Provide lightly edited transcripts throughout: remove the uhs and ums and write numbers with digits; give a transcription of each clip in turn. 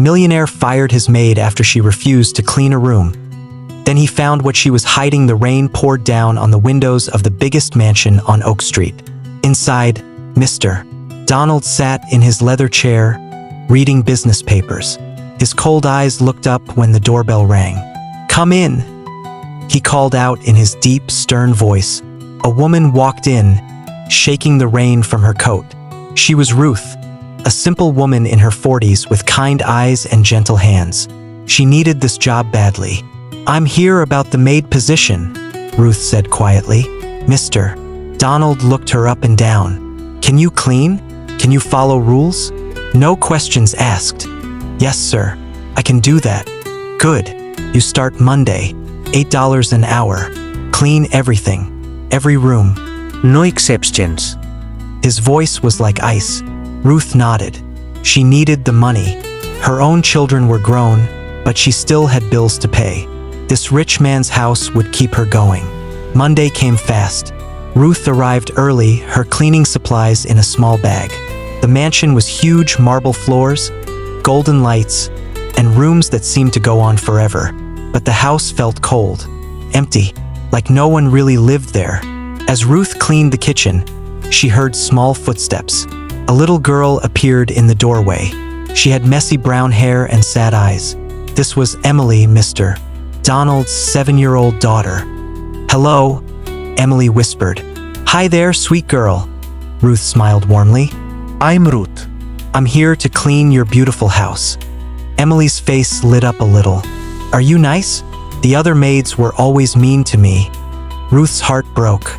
Millionaire fired his maid after she refused to clean a room. Then he found what she was hiding. The rain poured down on the windows of the biggest mansion on Oak Street. Inside, Mr. Donald sat in his leather chair, reading business papers. His cold eyes looked up when the doorbell rang. "Come in," he called out in his deep, stern voice. A woman walked in, shaking the rain from her coat. She was Ruth, a simple woman in her 40s with kind eyes and gentle hands. She needed this job badly. "I'm here about the maid position," Ruth said quietly. "Mr. Donald looked her up and down. "Can you clean? Can you follow rules?" "No questions asked." "Yes, sir. I can do that." "Good. You start Monday. $8 an hour. Clean everything. Every room. No exceptions." His voice was like ice. Ruth nodded. She needed the money. Her own children were grown, but she still had bills to pay. This rich man's house would keep her going. Monday came fast. Ruth arrived early, her cleaning supplies in a small bag. The mansion was huge, marble floors, golden lights, and rooms that seemed to go on forever. But the house felt cold, empty, like no one really lived there. As Ruth cleaned the kitchen, she heard small footsteps. A little girl appeared in the doorway. She had messy brown hair and sad eyes. This was Emily, Mr. Donald's 7-year-old daughter. "Hello," Emily whispered. "Hi there, sweet girl." Ruth smiled warmly. "I'm Ruth. I'm here to clean your beautiful house." Emily's face lit up a little. "Are you nice? The other maids were always mean to me." Ruth's heart broke.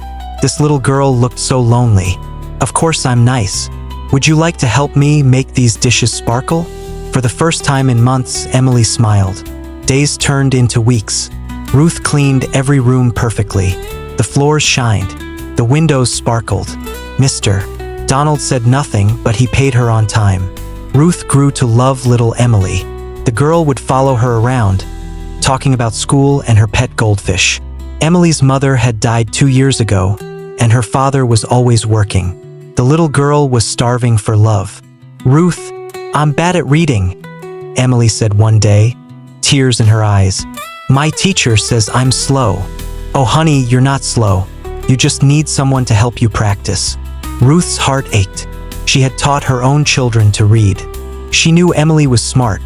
This little girl looked so lonely. "Of course I'm nice. Would you like to help me make these dishes sparkle?" For the first time in months, Emily smiled. Days turned into weeks. Ruth cleaned every room perfectly. The floors shined. The windows sparkled. Mr. Donald said nothing, but he paid her on time. Ruth grew to love little Emily. The girl would follow her around, talking about school and her pet goldfish. Emily's mother had died 2 years ago, and her father was always working. The little girl was starving for love. "Ruth, I'm bad at reading," Emily said one day, tears in her eyes. "My teacher says I'm slow." "Oh honey, you're not slow. You just need someone to help you practice." Ruth's heart ached. She had taught her own children to read. She knew Emily was smart.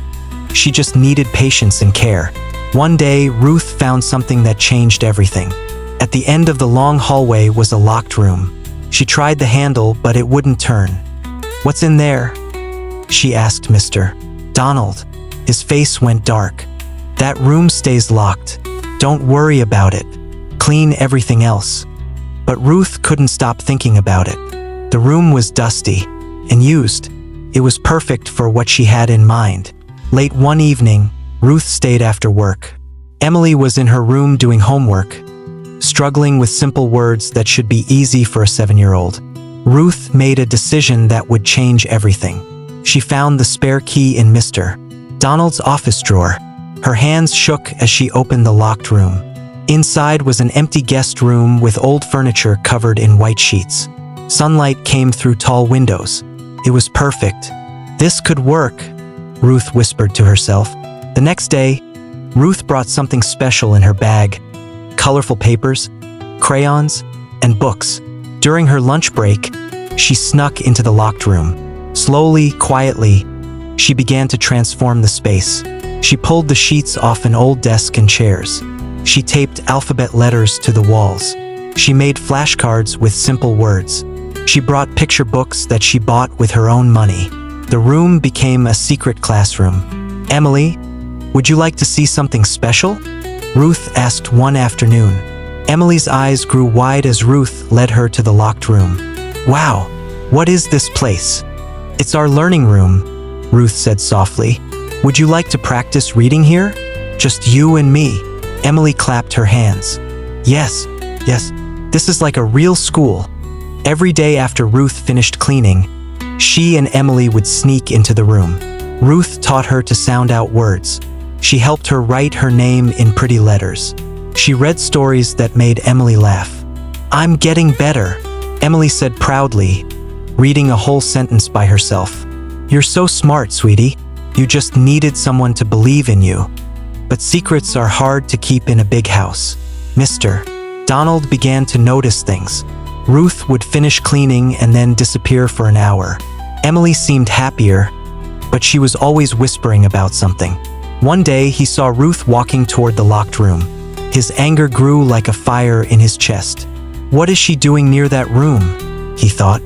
She just needed patience and care. One day, Ruth found something that changed everything. At the end of the long hallway was a locked room. She tried the handle, but it wouldn't turn. "What's in there?" she asked Mr. Donald. His face went dark. "That room stays locked. Don't worry about it. Clean everything else." But Ruth couldn't stop thinking about it. The room was dusty and used. It was perfect for what she had in mind. Late one evening, Ruth stayed after work. Emily was in her room doing homework, struggling with simple words that should be easy for a 7-year-old. Ruth made a decision that would change everything. She found the spare key in Mr. Donald's office drawer. Her hands shook as she opened the locked room. Inside was an empty guest room with old furniture covered in white sheets. Sunlight came through tall windows. It was perfect. This could work, Ruth whispered to herself. The next day, Ruth brought something special in her bag: colorful papers, crayons, and books. During her lunch break, she snuck into the locked room. Slowly, quietly, she began to transform the space. She pulled the sheets off an old desk and chairs. She taped alphabet letters to the walls. She made flashcards with simple words. She brought picture books that she bought with her own money. The room became a secret classroom. "Emily, would you like to see something special?" Ruth asked one afternoon. Emily's eyes grew wide as Ruth led her to the locked room. "Wow, what is this place?" "It's our learning room," Ruth said softly. "Would you like to practice reading here? Just you and me." Emily clapped her hands. Yes, this is like a real school." Every day after Ruth finished cleaning, she and Emily would sneak into the room. Ruth taught her to sound out words. She helped her write her name in pretty letters. She read stories that made Emily laugh. "I'm getting better," Emily said proudly, reading a whole sentence by herself. "You're so smart, sweetie. You just needed someone to believe in you. But secrets are hard to keep in a big house. Mr. Donald began to notice things. Ruth would finish cleaning and then disappear for an hour. Emily seemed happier, but she was always whispering about something. One day, he saw Ruth walking toward the locked room. His anger grew like a fire in his chest. What is she doing near that room? He thought.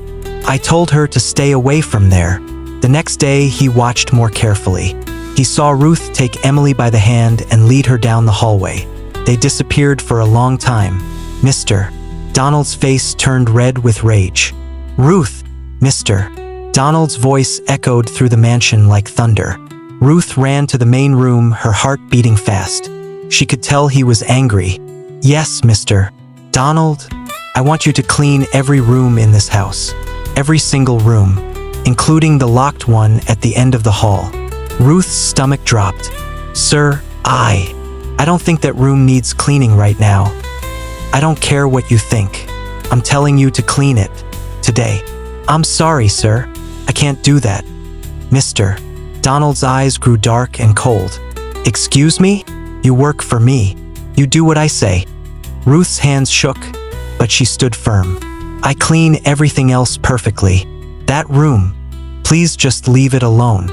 I told her to stay away from there. The next day, he watched more carefully. He saw Ruth take Emily by the hand and lead her down the hallway. They disappeared for a long time. Mr. Donald's face turned red with rage. Ruth! Mr. Donald's voice echoed through the mansion like thunder. Ruth ran to the main room, her heart beating fast. She could tell he was angry. Yes, Mr. Donald, I want you to clean every room in this house. Every single room, including the locked one at the end of the hall. Ruth's stomach dropped. Sir, I don't think that room needs cleaning right now. I don't care what you think. I'm telling you to clean it. Today. I'm sorry, sir. I can't do that. Mr. Donald's eyes grew dark and cold. Excuse me? You work for me. You do what I say. Ruth's hands shook, but she stood firm. I clean everything else perfectly. That room, please just leave it alone.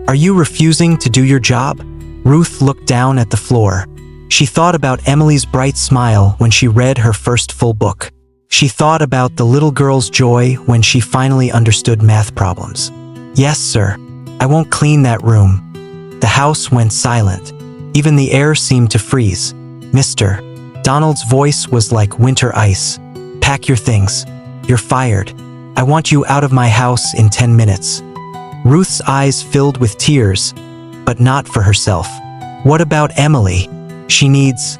Are you refusing to do your job? Ruth looked down at the floor. She thought about Emily's bright smile when she read her first full book. She thought about the little girl's joy when she finally understood math problems. Yes, sir. I won't clean that room. The house went silent. Even the air seemed to freeze. Mr. Donald's voice was like winter ice. Pack your things. You're fired. I want you out of my house in 10 minutes. Ruth's eyes filled with tears, but not for herself. What about Emily? She needs...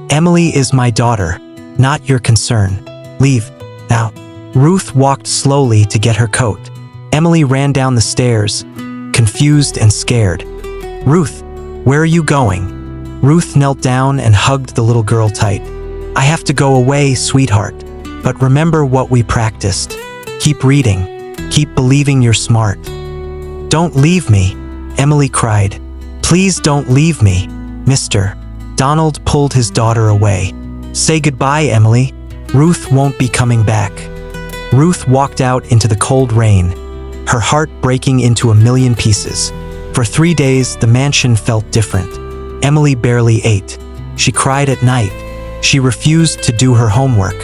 Emily is my daughter, not your concern. Leave, now. Ruth walked slowly to get her coat. Emily ran down the stairs, confused and scared. Ruth, where are you going? Ruth knelt down and hugged the little girl tight. I have to go away, sweetheart. But remember what we practiced. Keep reading. Keep believing you're smart. Don't leave me, Emily cried. Please don't leave me. Mr. Donald pulled his daughter away. Say goodbye, Emily. Ruth won't be coming back. Ruth walked out into the cold rain, her heart breaking into a million pieces. For 3 days, the mansion felt different. Emily barely ate. She cried at night. She refused to do her homework.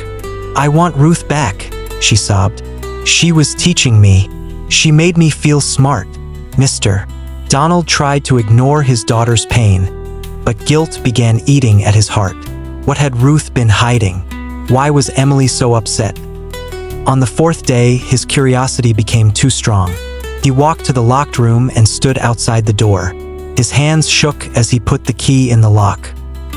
I want Ruth back, she sobbed. She was teaching me. She made me feel smart. Mr. Donald tried to ignore his daughter's pain, but guilt began eating at his heart. What had Ruth been hiding? Why was Emily so upset? On the 4th day, his curiosity became too strong. He walked to the locked room and stood outside the door. His hands shook as he put the key in the lock.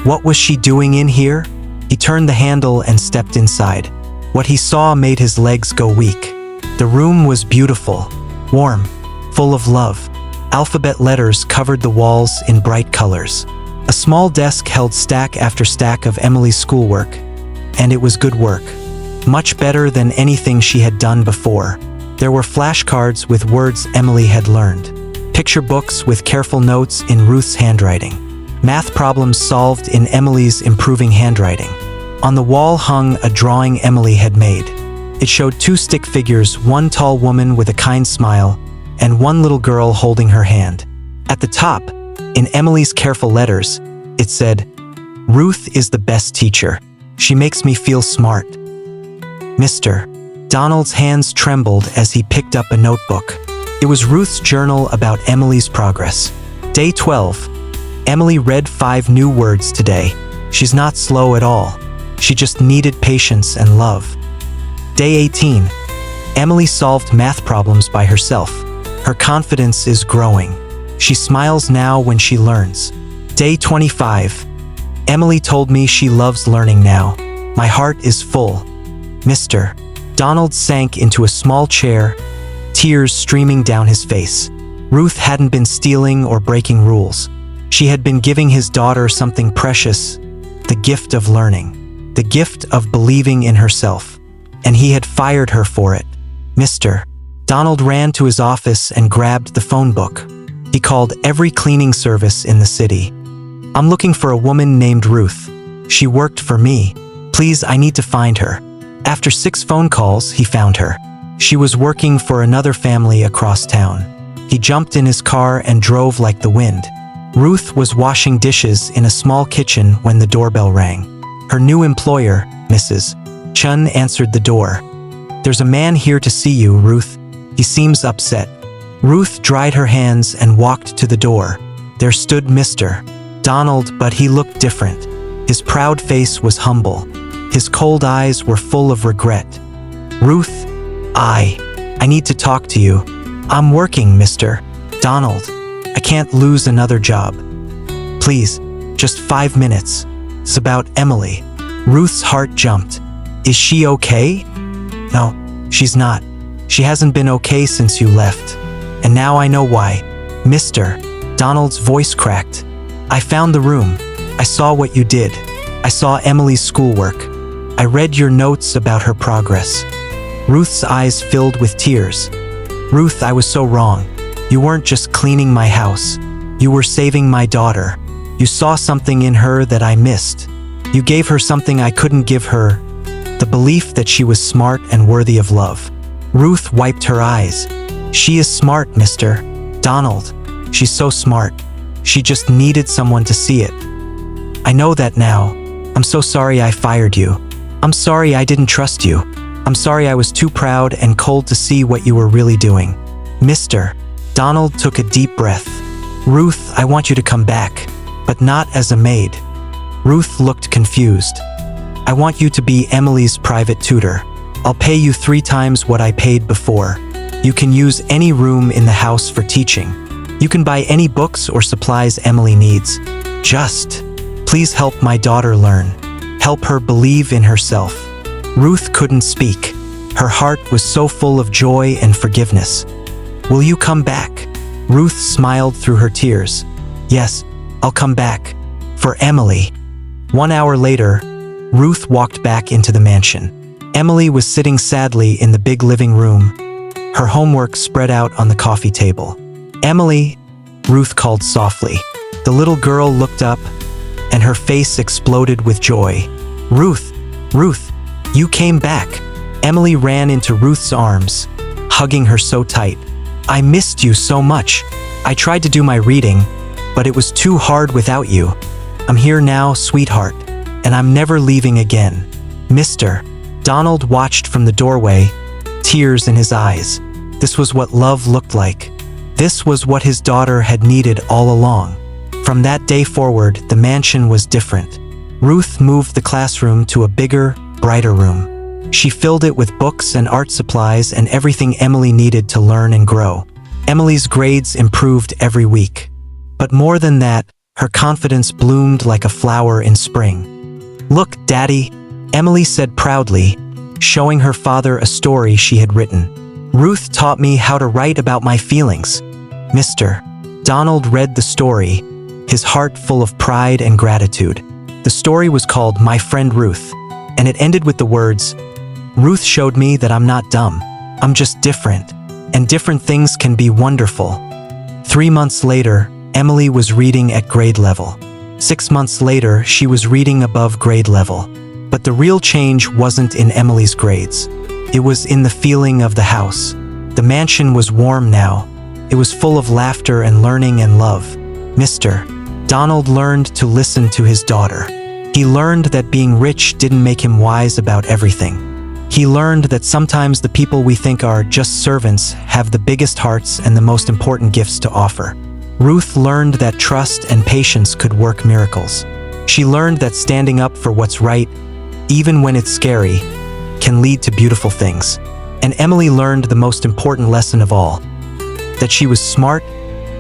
What was she doing in here? He turned the handle and stepped inside. What he saw made his legs go weak. The room was beautiful, warm, full of love. Alphabet letters covered the walls in bright colors. A small desk held stack after stack of Emily's schoolwork, and it was good work. Much better than anything she had done before. There were flashcards with words Emily had learned. Picture books with careful notes in Ruth's handwriting. Math problems solved in Emily's improving handwriting. On the wall hung a drawing Emily had made. It showed 2 stick figures, one tall woman with a kind smile, and one little girl holding her hand. At the top, in Emily's careful letters, it said, Ruth is the best teacher. She makes me feel smart. Mr. Donald's hands trembled as he picked up a notebook. It was Ruth's journal about Emily's progress. Day 12. Emily read 5 new words today. She's not slow at all. She just needed patience and love. Day 18. Emily solved math problems by herself. Her confidence is growing. She smiles now when she learns. Day 25. Emily told me she loves learning now. My heart is full. Mr. Donald sank into a small chair, tears streaming down his face. Ruth hadn't been stealing or breaking rules. She had been giving his daughter something precious, the gift of learning, the gift of believing in herself. And he had fired her for it. Mr. Donald ran to his office and grabbed the phone book. He called every cleaning service in the city. I'm looking for a woman named Ruth. She worked for me. Please, I need to find her. After 6 phone calls, he found her. She was working for another family across town. He jumped in his car and drove like the wind. Ruth was washing dishes in a small kitchen when the doorbell rang. Her new employer, Mrs. Chun, answered the door. There's a man here to see you, Ruth. He seems upset. Ruth dried her hands and walked to the door. There stood Mr. Donald, but he looked different. His proud face was humble. His cold eyes were full of regret. Ruth, I need to talk to you. I'm working, Mr. Donald. I can't lose another job. Please, just 5 minutes. It's about Emily. Ruth's heart jumped. Is she okay? No, she's not. She hasn't been okay since you left. And now I know why. Mr. Donald's voice cracked. I found the room. I saw what you did. I saw Emily's schoolwork. I read your notes about her progress. Ruth's eyes filled with tears. Ruth, I was so wrong. You weren't just cleaning my house. You were saving my daughter. You saw something in her that I missed. You gave her something I couldn't give her, the belief that she was smart and worthy of love. Ruth wiped her eyes. She is smart, Mr. Donald. She's so smart. She just needed someone to see it. I know that now. I'm so sorry I fired you. I'm sorry I didn't trust you. I'm sorry I was too proud and cold to see what you were really doing. Mr. Donald took a deep breath. Ruth, I want you to come back, but not as a maid. Ruth looked confused. I want you to be Emily's private tutor. I'll pay you 3 times what I paid before. You can use any room in the house for teaching. You can buy any books or supplies Emily needs. Just, please help my daughter learn. Help her believe in herself. Ruth couldn't speak. Her heart was so full of joy and forgiveness. Will you come back? Ruth smiled through her tears. Yes, I'll come back. For Emily. 1 hour later, Ruth walked back into the mansion. Emily was sitting sadly in the big living room, her homework spread out on the coffee table. Emily, Ruth called softly. The little girl looked up, and her face exploded with joy. Ruth, Ruth, you came back. Emily ran into Ruth's arms, hugging her so tight. I missed you so much. I tried to do my reading, but it was too hard without you. I'm here now, sweetheart, and I'm never leaving again. Mr. Donald watched from the doorway, tears in his eyes. This was what love looked like. This was what his daughter had needed all along. From that day forward, the mansion was different. Ruth moved the classroom to a bigger, brighter room. She filled it with books and art supplies and everything Emily needed to learn and grow. Emily's grades improved every week. But more than that, her confidence bloomed like a flower in spring. Look, Daddy, Emily said proudly, showing her father a story she had written. Ruth taught me how to write about my feelings. Mr. Donald read the story, his heart full of pride and gratitude. The story was called My Friend Ruth, and it ended with the words, Ruth showed me that I'm not dumb. I'm just different, and different things can be wonderful. 3 months later, Emily was reading at grade level. 6 months later, she was reading above grade level. But the real change wasn't in Emily's grades. It was in the feeling of the house. The mansion was warm now. It was full of laughter and learning and love. Mr. Donald learned to listen to his daughter. He learned that being rich didn't make him wise about everything. He learned that sometimes the people we think are just servants have the biggest hearts and the most important gifts to offer. Ruth learned that trust and patience could work miracles. She learned that standing up for what's right, even when it's scary, can lead to beautiful things. And Emily learned the most important lesson of all, that she was smart,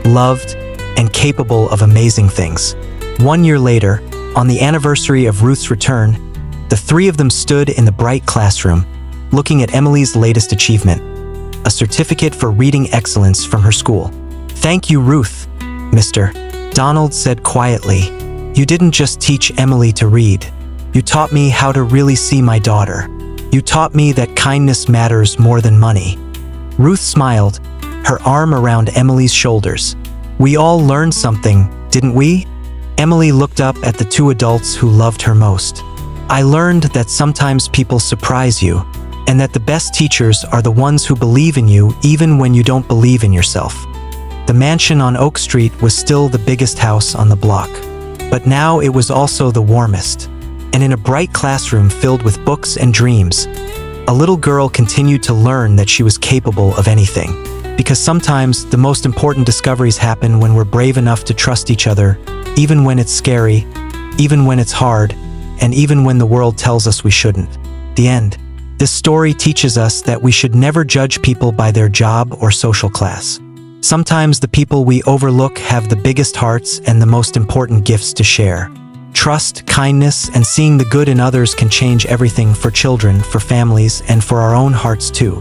loved, and capable of amazing things. 1 year later, on the anniversary of Ruth's return, the 3 of them stood in the bright classroom, looking at Emily's latest achievement, a certificate for reading excellence from her school. Thank you, Ruth, Mr. Donald said quietly. You didn't just teach Emily to read. You taught me how to really see my daughter. You taught me that kindness matters more than money. Ruth smiled, her arm around Emily's shoulders. We all learned something, didn't we? Emily looked up at the two adults who loved her most. I learned that sometimes people surprise you, and that the best teachers are the ones who believe in you even when you don't believe in yourself. The mansion on Oak Street was still the biggest house on the block, but now it was also the warmest. And in a bright classroom filled with books and dreams, a little girl continued to learn that she was capable of anything. Because sometimes the most important discoveries happen when we're brave enough to trust each other, even when it's scary, even when it's hard, and even when the world tells us we shouldn't. The end. This story teaches us that we should never judge people by their job or social class. Sometimes the people we overlook have the biggest hearts and the most important gifts to share. Trust, kindness, and seeing the good in others can change everything for children, for families, and for our own hearts too.